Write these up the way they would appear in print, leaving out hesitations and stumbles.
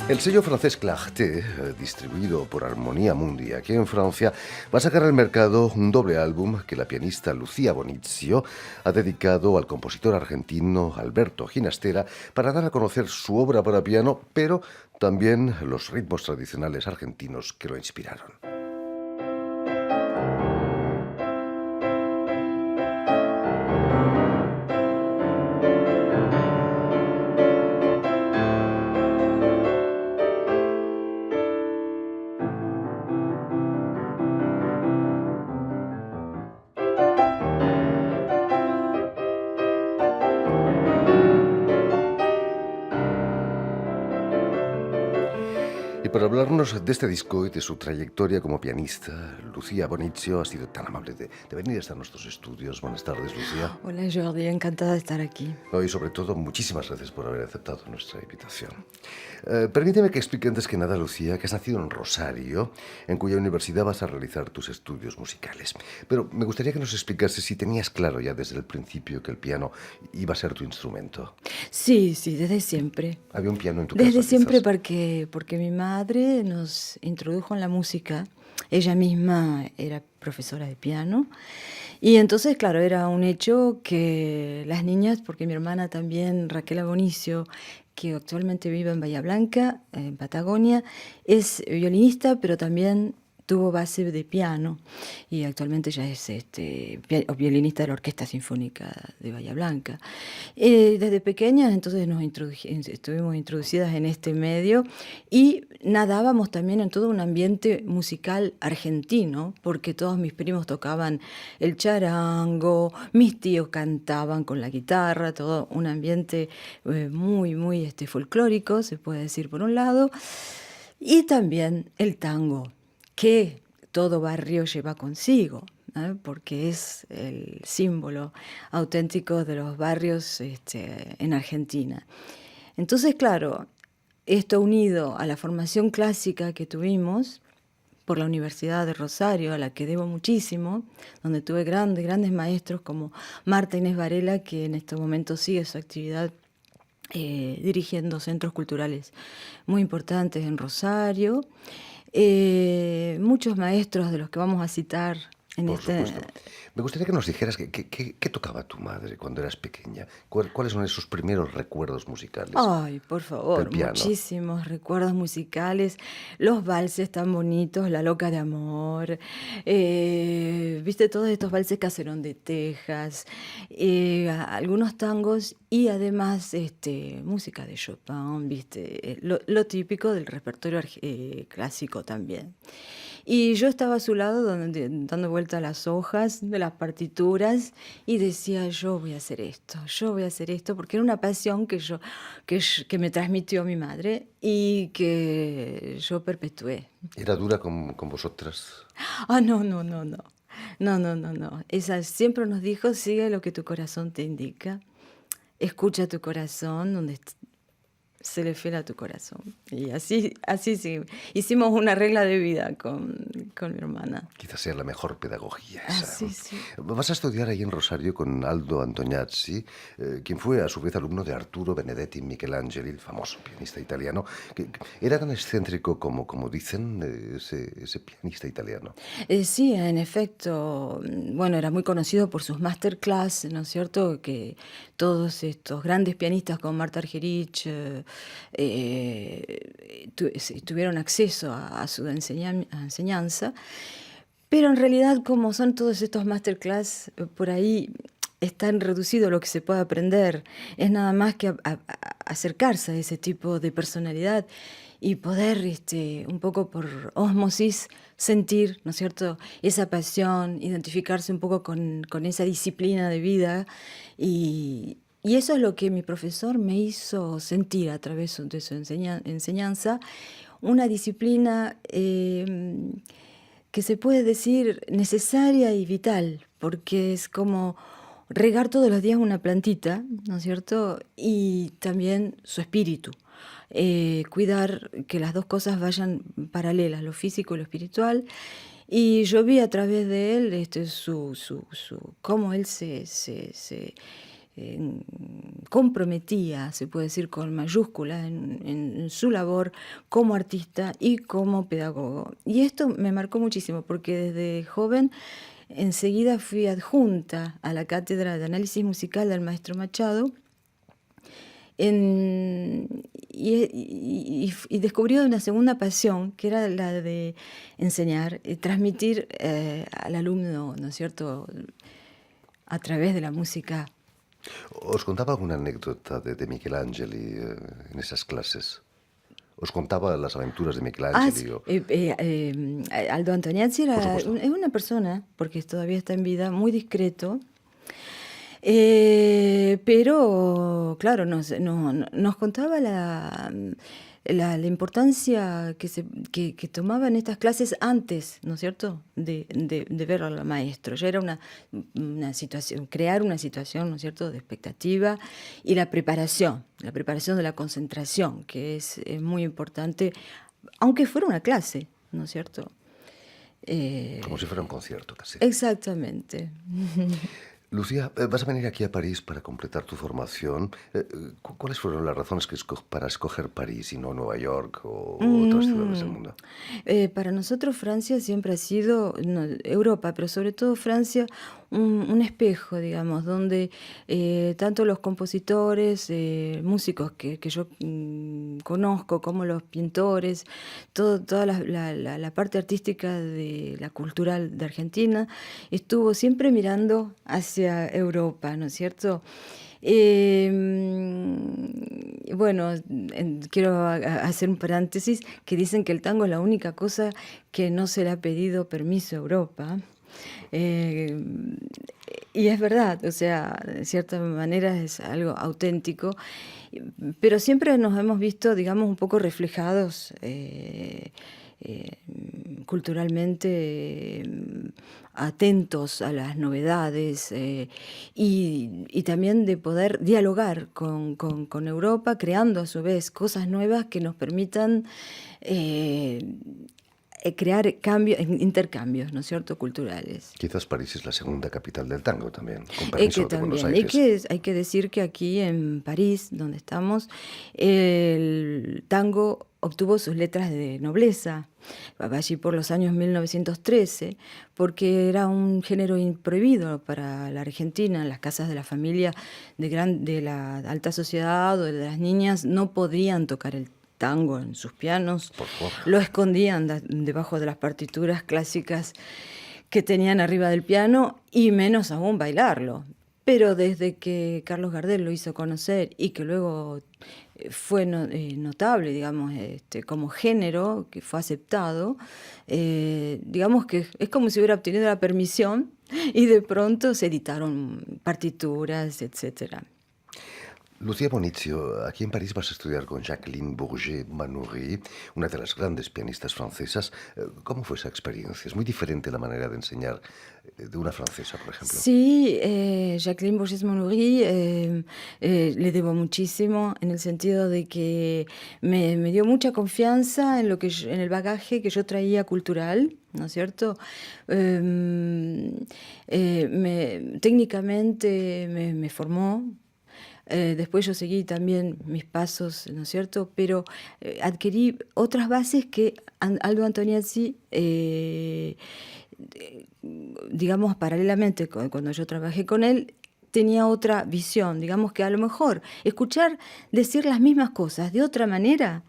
El sello francés Clarté, distribuido por Armonía Mundi aquí en Francia, va a sacar al mercado un doble álbum que la pianista Lucía Bonizio ha dedicado al compositor argentino Alberto Ginastera para dar a conocer su obra para piano, pero también los ritmos tradicionales argentinos que lo inspiraron. Y para hablarnos de este disco y de su trayectoria como pianista, Lucía Bonizio ha sido tan amable de venir hasta nuestros estudios. Buenas tardes, Lucía. Hola Jordi, encantada de estar aquí. Y sobre todo, muchísimas gracias por haber aceptado nuestra invitación. Permíteme que explique antes que nada, Lucía, que has nacido en Rosario, en cuya universidad vas a realizar tus estudios musicales. Pero me gustaría que nos explicase si tenías claro ya desde el principio que el piano iba a ser tu instrumento. Sí, sí, desde siempre. ¿Había un piano en tu casa, Desde siempre quizás? porque mi madre nos introdujo en la música. Ella misma era profesora de piano. Y entonces, claro, era un hecho que las niñas, porque mi hermana también, Raquel Abonicio, que actualmente vive en Bahía Blanca, en Patagonia, es violinista, pero también tuvo base de piano y actualmente ya es violinista de la Orquesta Sinfónica de Bahía Blanca. Desde pequeñas entonces estuvimos introducidas en este medio y nadábamos también en todo un ambiente musical argentino, porque todos mis primos tocaban el charango, mis tíos cantaban con la guitarra, todo un ambiente muy folclórico, se puede decir por un lado, y también el tango, que todo barrio lleva consigo, ¿no? Porque es el símbolo auténtico de los barrios en Argentina. Entonces, claro, esto unido a la formación clásica que tuvimos por la Universidad de Rosario, a la que debo muchísimo, donde tuve grandes maestros como Marta Inés Varela, que en este momento sigue su actividad dirigiendo centros culturales muy importantes en Rosario. Muchos maestros de los que vamos a citar en Por este... supuesto. Me gustaría que nos dijeras qué tocaba tu madre cuando eras pequeña. ¿Cuáles son esos primeros recuerdos musicales Ay, por del favor, piano? muchísimos recuerdos musicales, los valses tan bonitos, La Loca de Amor, viste todos estos valses Caserón de Texas, algunos tangos y además música de Chopin, viste, lo típico del repertorio clásico también. Y yo estaba a su lado dando vuelta a las hojas de las partituras y decía, yo voy a hacer esto, yo voy a hacer esto, porque era una pasión que me transmitió mi madre y que yo perpetué. ¿Era dura con vosotras? Ah, no, no, no, no. No, no, no, no. Esa siempre nos dijo, sigue lo que tu corazón te indica. Escucha tu corazón, se le fiel a tu corazón. Y así sí. Hicimos una regla de vida con mi hermana. Quizás sea la mejor pedagogía esa. Así sí. Vas a estudiar ahí en Rosario con Aldo Antoniazzi, quien fue a su vez alumno de Arturo Benedetti Michelangeli, el famoso pianista italiano. Que era tan excéntrico como dicen ese pianista italiano. Sí, en efecto, bueno, era muy conocido por sus masterclass, ¿no es cierto? Que todos estos grandes pianistas como Marta Argerich sí, tuvieron acceso a su enseñanza, pero en realidad como son todos estos masterclass, por ahí es tan reducido lo que se puede aprender, es nada más que acercarse a ese tipo de personalidad y poder un poco por ósmosis sentir, ¿no es cierto?, esa pasión, identificarse un poco con esa disciplina de vida y eso es lo que mi profesor me hizo sentir a través de su enseñanza, una disciplina que se puede decir necesaria y vital, porque es como regar todos los días una plantita, ¿no es cierto? Y también su espíritu. Cuidar que las dos cosas vayan paralelas, lo físico y lo espiritual. Y yo vi a través de él cómo él comprometía, se puede decir con mayúsculas, en su labor como artista y como pedagogo. Y esto me marcó muchísimo porque desde joven enseguida fui adjunta a la cátedra de análisis musical del maestro Machado y descubrí una segunda pasión, que era la de enseñar y transmitir al alumno, ¿no es cierto?, a través de la música. ¿Os contaba alguna anécdota de Michelangeli en esas clases? ¿Os contaba las aventuras de Michelangeli? Aldo Antoniazzi Por supuesto. es una persona, porque todavía está en vida, muy discreto. Pero, claro, nos contaba la importancia que tomaba en estas clases antes, ¿no es cierto?, de ver al maestro. Ya era una situación, crear una situación, ¿no es cierto?, de expectativa y la preparación de la concentración, que es muy importante, aunque fuera una clase, ¿no es cierto? Como si fuera un concierto casi. Exactamente. Lucía, vas a venir aquí a París para completar tu formación. ¿Cuáles fueron las razones para escoger París y no Nueva York o otras ciudades del Mm, mundo? para nosotros Francia siempre ha sido, no, Europa, pero sobre todo Francia, un espejo, digamos, donde tanto los compositores, músicos que yo conozco, como los pintores, toda la parte artística de la cultural de Argentina, estuvo siempre mirando hacia Europa, ¿no es cierto? Bueno, quiero hacer un paréntesis que dicen que el tango es la única cosa que no se le ha pedido permiso a Europa. Eh, y es verdad, o sea, de cierta manera es algo auténtico, pero siempre nos hemos visto, digamos, un poco reflejados eh, culturalmente, atentos a las novedades y también de poder dialogar con Europa, creando a su vez cosas nuevas que nos permitan crear intercambios, ¿no es cierto?, culturales. Quizás París es la segunda capital del tango también, con permiso Que de Buenos también, Aires. hay que decir que aquí en París, donde estamos, el tango obtuvo sus letras de nobleza, allí por los años 1913, porque era un género prohibido para la Argentina. En las casas de la familia de la alta sociedad o de las niñas no podían tocar el tango en sus pianos, Por favor. lo escondían debajo de las partituras clásicas que tenían arriba del piano y menos aún bailarlo. Pero desde que Carlos Gardel lo hizo conocer y que luego fue notable, digamos, como género, que fue aceptado, digamos que es como si hubiera obtenido la permisión y de pronto se editaron partituras, etcétera. Lucía Bonizio, aquí en París vas a estudiar con Jacqueline Bourget-Manoury, una de las grandes pianistas francesas. ¿Cómo fue esa experiencia? Es muy diferente la manera de enseñar de una francesa, por ejemplo. Sí, Jacqueline Bourget-Manoury le debo muchísimo en el sentido de que me dio mucha confianza en en el bagaje que yo traía cultural, ¿no es cierto? Técnicamente me formó. Después yo seguí también mis pasos, ¿no es cierto? Pero adquirí otras bases que Aldo Antoniazzi, digamos, paralelamente cuando yo trabajé con él, tenía otra visión. Digamos que a lo mejor escuchar decir las mismas cosas de otra manera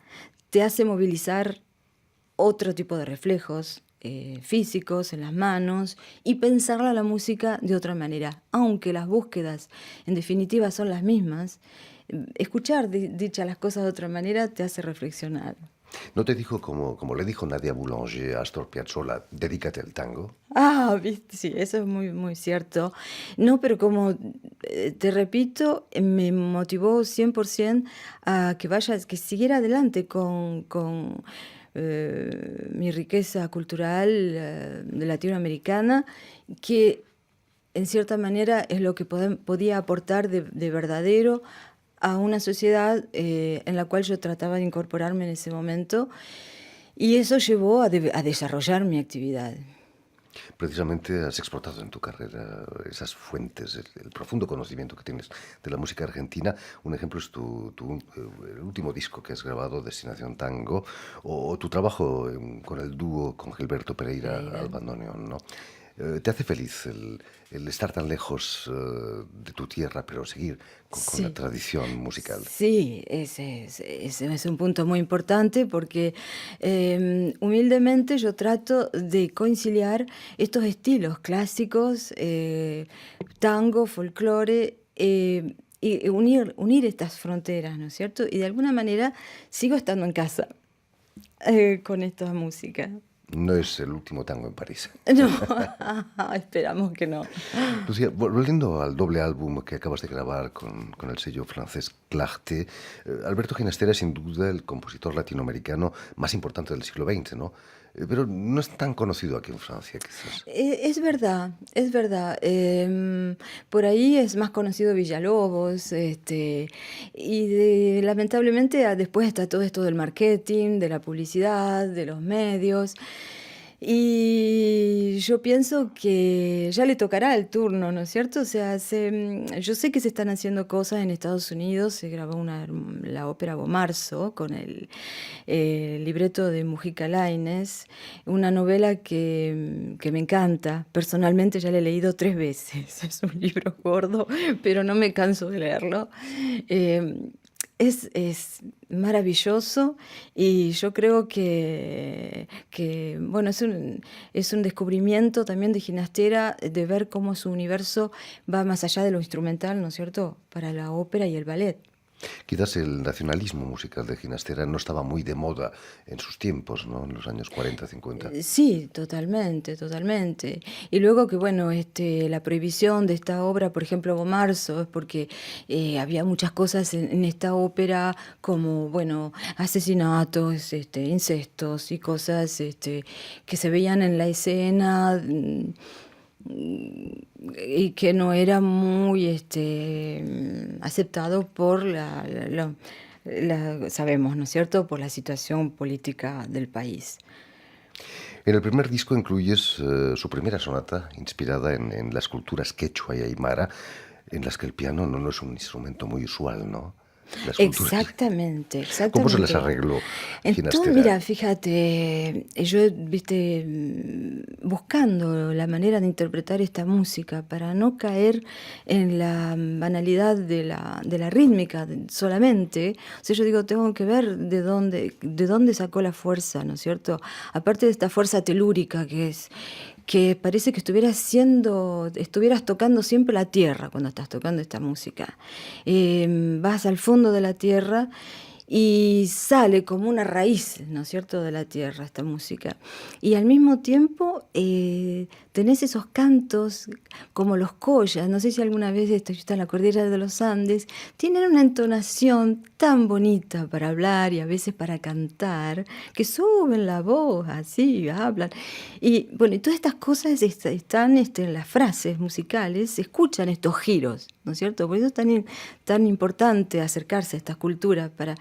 te hace movilizar otro tipo de reflejos físicos en las manos y pensarla la música de otra manera. Aunque las búsquedas en definitiva son las mismas, escuchar dichas las cosas de otra manera te hace reflexionar. ¿No te dijo, como le dijo Nadia Boulanger a Astor Piazzolla, dedícate al tango? Ah, viste, sí, eso es muy, muy cierto. No, pero como te repito, me motivó 100% a que siguiera adelante con mi riqueza cultural latinoamericana, que en cierta manera es lo que podía aportar de verdadero a una sociedad en la cual yo trataba de incorporarme en ese momento, y eso llevó a desarrollar mi actividad. Precisamente has explotado en tu carrera esas fuentes, el profundo conocimiento que tienes de la música argentina. Un ejemplo es el último disco que has grabado, Destinación Tango, o tu trabajo con el dúo con Gilberto Pereira Pereira. al bandoneón, ¿no? ¿Te hace feliz el estar tan lejos de tu tierra, pero seguir con la Sí. tradición musical? Sí, ese es un punto muy importante porque humildemente yo trato de conciliar estos estilos clásicos, tango, folclore, y unir estas fronteras, ¿no es cierto? Y de alguna manera sigo estando en casa con esta música. No es el último tango en París. No, esperamos que no. Lucía, volviendo al doble álbum que acabas de grabar con el sello francés Clarté, Alberto Ginastera es sin duda el compositor latinoamericano más importante del siglo XX, ¿no? Pero no es tan conocido aquí en Francia, quizás. Es verdad, es verdad. Por ahí es más conocido Villalobos, lamentablemente después está todo esto del marketing, de la publicidad, de los medios. Y yo pienso que ya le tocará el turno, ¿no es cierto? O sea, yo sé que se están haciendo cosas en Estados Unidos, se grabó la ópera Bomarzo con el libreto de Mujica Lainez, una novela que me encanta. Personalmente ya la he leído 3 veces, es un libro gordo, pero no me canso de leerlo. Eh, es maravilloso y yo creo bueno, es un descubrimiento también de Ginastera de ver cómo su universo va más allá de lo instrumental, ¿no es cierto?, para la ópera y el ballet. Quizás el nacionalismo musical de Ginastera no estaba muy de moda en sus tiempos, ¿no? En los años 40, 50. Sí, totalmente, totalmente. Y luego que, bueno, la prohibición de esta obra, por ejemplo, Bomarzo, es porque había muchas cosas en esta ópera como, bueno, asesinatos, incestos y cosas que se veían en la escena y que no era muy aceptado por sabemos, ¿no es cierto?, por la situación política del país. En el primer disco incluyes su primera sonata, inspirada en las culturas quechua y aymara, en las que el piano no es un instrumento muy usual, ¿no? Las culturas. Exactamente, ¿Cómo se las exactamente. arregló Entonces, Ginastera? mira, fíjate, yo, viste, buscando la manera de interpretar esta música para no caer en la banalidad de la rítmica solamente. O sea, yo digo, tengo que ver de dónde sacó la fuerza, ¿no es cierto? Aparte de esta fuerza telúrica que parece que estuvieras tocando siempre la tierra cuando estás tocando esta música. Vas al fondo de la tierra y sale como una raíz, ¿no es cierto?, de la tierra esta música. Y al mismo tiempo tenés esos cantos como los collas, no sé si alguna vez estuviste en la cordillera de los Andes, tienen una entonación tan bonita para hablar y a veces para cantar, que suben la voz, así, hablan. Y bueno, y todas estas cosas están en las frases musicales, se escuchan estos giros, ¿no es cierto? Por eso es tan importante acercarse a estas culturas para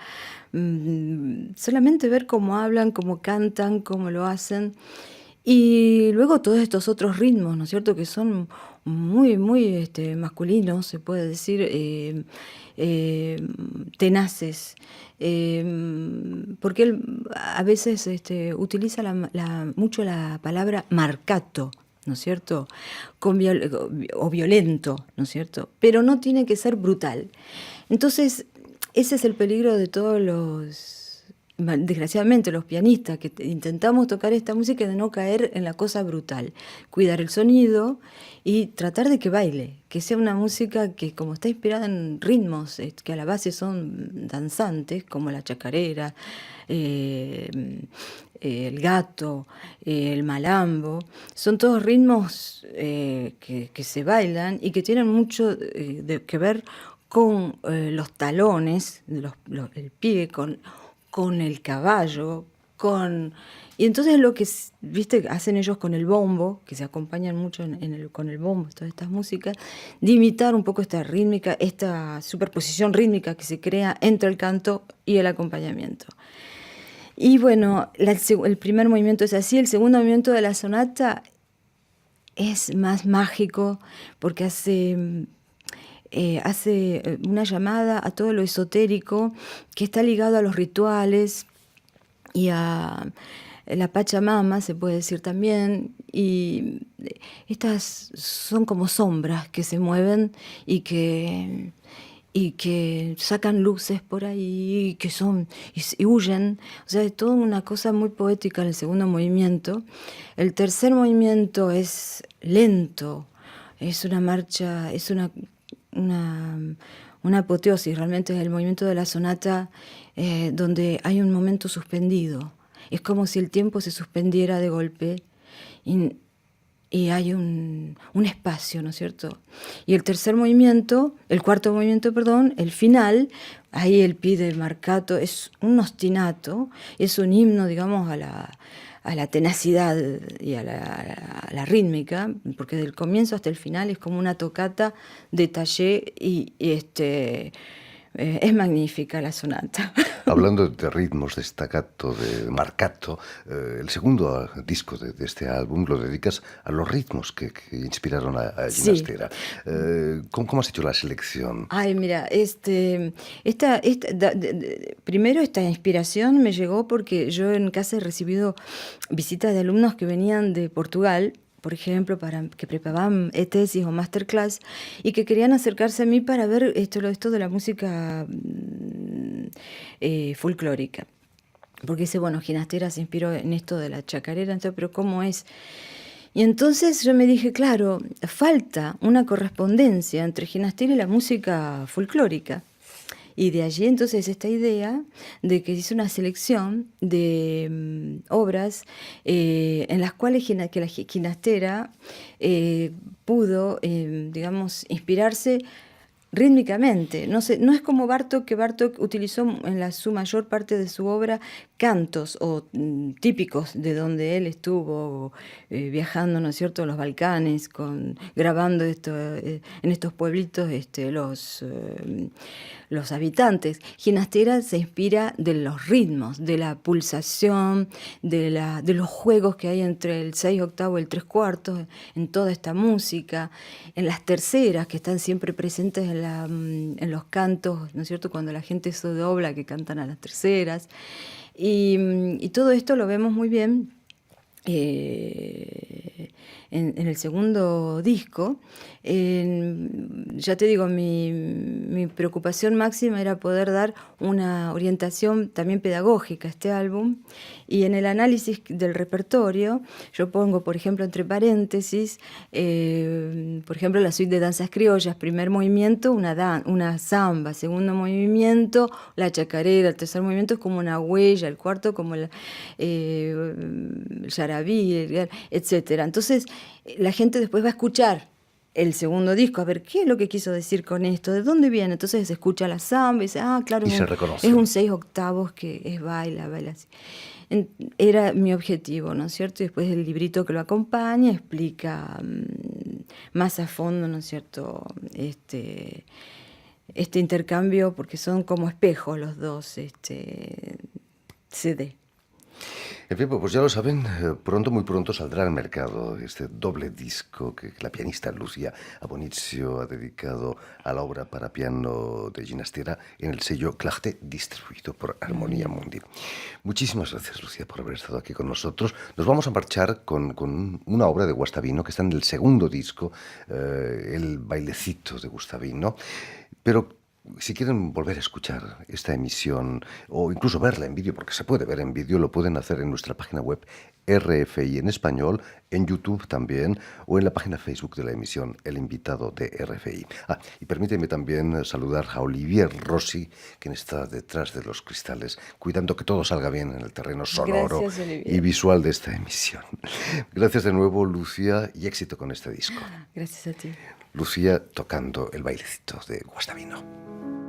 solamente ver cómo hablan, cómo cantan, cómo lo hacen. Y luego todos estos otros ritmos, ¿no es cierto?, que son muy, muy masculinos, se puede decir, eh, tenaces, porque él a veces utiliza mucho la palabra marcato, ¿no es cierto?, o violento, ¿no es cierto?, pero no tiene que ser brutal. Entonces, ese es el peligro de todos desgraciadamente los pianistas que intentamos tocar esta música, de no caer en la cosa brutal, cuidar el sonido y tratar de que baile, que sea una música que, como está inspirada en ritmos que a la base son danzantes, como la chacarera, eh, el gato, el malambo, son todos ritmos que se bailan y que tienen mucho que ver con los talones, el pie, con el caballo, y entonces lo que, viste, hacen ellos con el bombo, que se acompañan mucho con el bombo, todas estas músicas, de imitar un poco esta rítmica, esta superposición rítmica que se crea entre el canto y el acompañamiento. Y bueno, el primer movimiento es así, el segundo movimiento de la sonata es más mágico porque hace una llamada a todo lo esotérico que está ligado a los rituales y a la Pachamama, se puede decir también, y estas son como sombras que se mueven y que sacan luces por ahí, y que son, y huyen. O sea, es toda una cosa muy poética en el segundo movimiento. El tercer movimiento es lento, es una marcha, es una, una apoteosis, realmente es el movimiento de la sonata donde hay un momento suspendido. Es como si el tiempo se suspendiera de golpe y, y hay un espacio, ¿no es cierto? Y el tercer movimiento, el cuarto movimiento, perdón, el final, ahí él pide marcato, es un ostinato, es un himno, digamos, a la tenacidad y a la rítmica, porque del comienzo hasta el final es como una tocata de taller es magnífica la sonata. Hablando de ritmos, de staccato, de marcato, el segundo disco de este álbum lo dedicas a los ritmos que inspiraron a Sí. Ginastera. ¿Cómo has hecho la selección? Ay, mira, primero esta inspiración me llegó porque yo en casa he recibido visitas de alumnos que venían de Portugal, por ejemplo, para que preparaban tesis o masterclass y que querían acercarse a mí para ver esto de la música folclórica. Porque dice, bueno, Ginastera se inspiró en esto de la chacarera, entonces, pero ¿cómo es? Y entonces yo me dije, claro, falta una correspondencia entre Ginastera y la música folclórica. Y de allí entonces esta idea de que hice una selección de obras en las cuales que la Ginastera pudo, digamos, inspirarse rítmicamente. No sé, no es como Bartók, que Bartók utilizó en su mayor parte de su obra cantos o típicos de donde él estuvo viajando, ¿no es cierto?, en los Balcanes, grabando en estos pueblitos los habitantes. Ginastera se inspira de los ritmos, de la pulsación, de los juegos que hay entre el 6/8 y el 3/4, en toda esta música, en las terceras que están siempre presentes en los cantos, ¿no es cierto?, cuando la gente se dobla, que cantan a las terceras. Y todo esto lo vemos muy bien en el segundo disco. Ya te digo, mi preocupación máxima era poder dar una orientación también pedagógica a este álbum, y en el análisis del repertorio yo pongo, por ejemplo, entre paréntesis, por ejemplo, la suite de danzas criollas, primer movimiento, una samba, segundo movimiento, la chacarera, el tercer movimiento es como una huella, el cuarto como el yarabí, etcétera. Entonces, la gente después va a escuchar el segundo disco, a ver qué es lo que quiso decir con esto, de dónde viene. Entonces se escucha la samba y dice, claro, Y se reconoce. es un 6/8 que es baila así. Era mi objetivo, ¿no es cierto? Y después el librito que lo acompaña explica más a fondo, ¿no es cierto?, este intercambio, porque son como espejos los dos CD. En fin, pues ya lo saben, muy pronto saldrá al mercado este doble disco que la pianista Lucia Abonizio ha dedicado a la obra para piano de Ginastera en el sello Clarté, distribuido por Armonía Mundi. Muchísimas gracias, Lucia, por haber estado aquí con nosotros. Nos vamos a marchar con una obra de Guastavino que está en el segundo disco, El bailecito de Guastavino, pero si quieren volver a escuchar esta emisión o incluso verla en vídeo, porque se puede ver en vídeo, lo pueden hacer en nuestra página web RFI en español, en YouTube también, o en la página Facebook de la emisión El Invitado de RFI. Y permíteme también saludar a Olivier Rossi, quien está detrás de los cristales, cuidando que todo salga bien en el terreno sonoro y visual de esta emisión. Gracias de nuevo, Lucia, y éxito con este disco. Gracias a ti. Lucía tocando el bailecito de Guastavino.